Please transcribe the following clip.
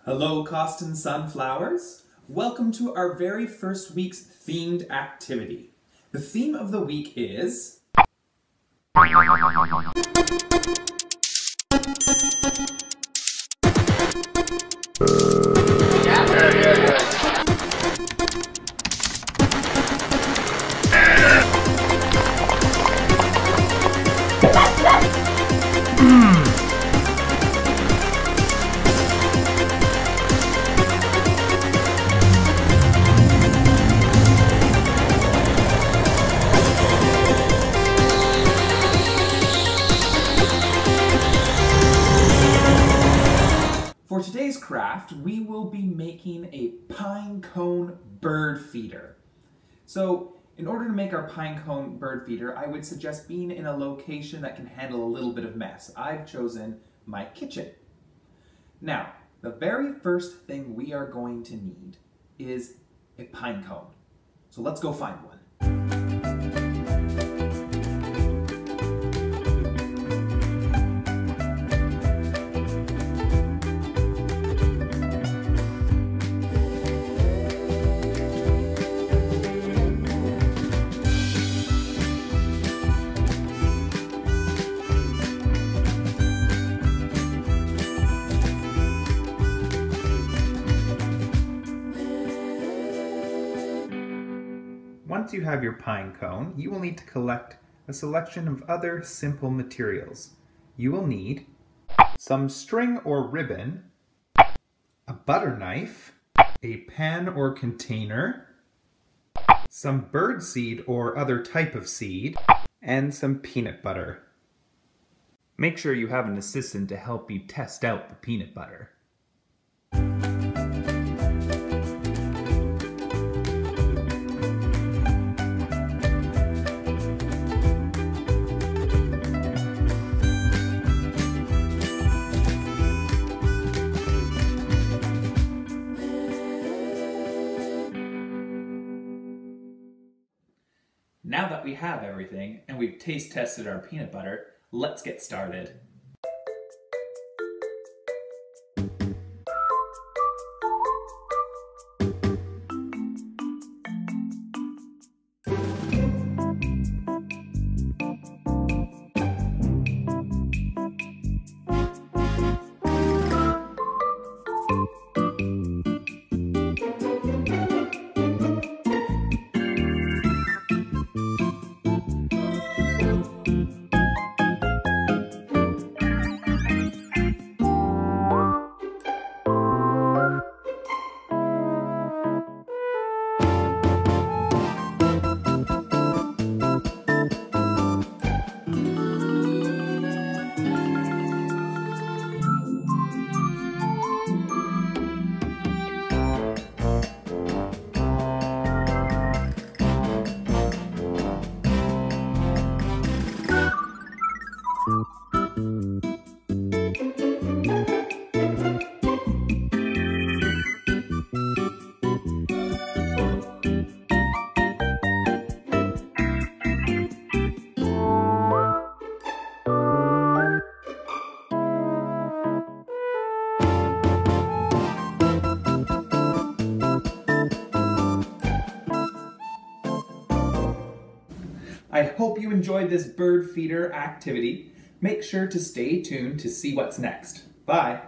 Hello, Costin Sunflowers. Welcome to our very first week's themed activity. The theme of the week is... For today's craft, we will be making a pinecone bird feeder. So, in order to make our pinecone bird feeder, I would suggest being in a location that can handle a little bit of mess. I've chosen my kitchen. Now, the very first thing we are going to need is a pinecone. So let's go find one. Once you have your pine cone, you will need to collect a selection of other simple materials. You will need some string or ribbon, a butter knife, a pan or container, some bird seed or other type of seed, and some peanut butter. Make sure you have an assistant to help you test out the peanut butter. Now that we have everything, and we've taste tested our peanut butter, let's get started. I hope you enjoyed this bird feeder activity. Make sure to stay tuned to see what's next. Bye!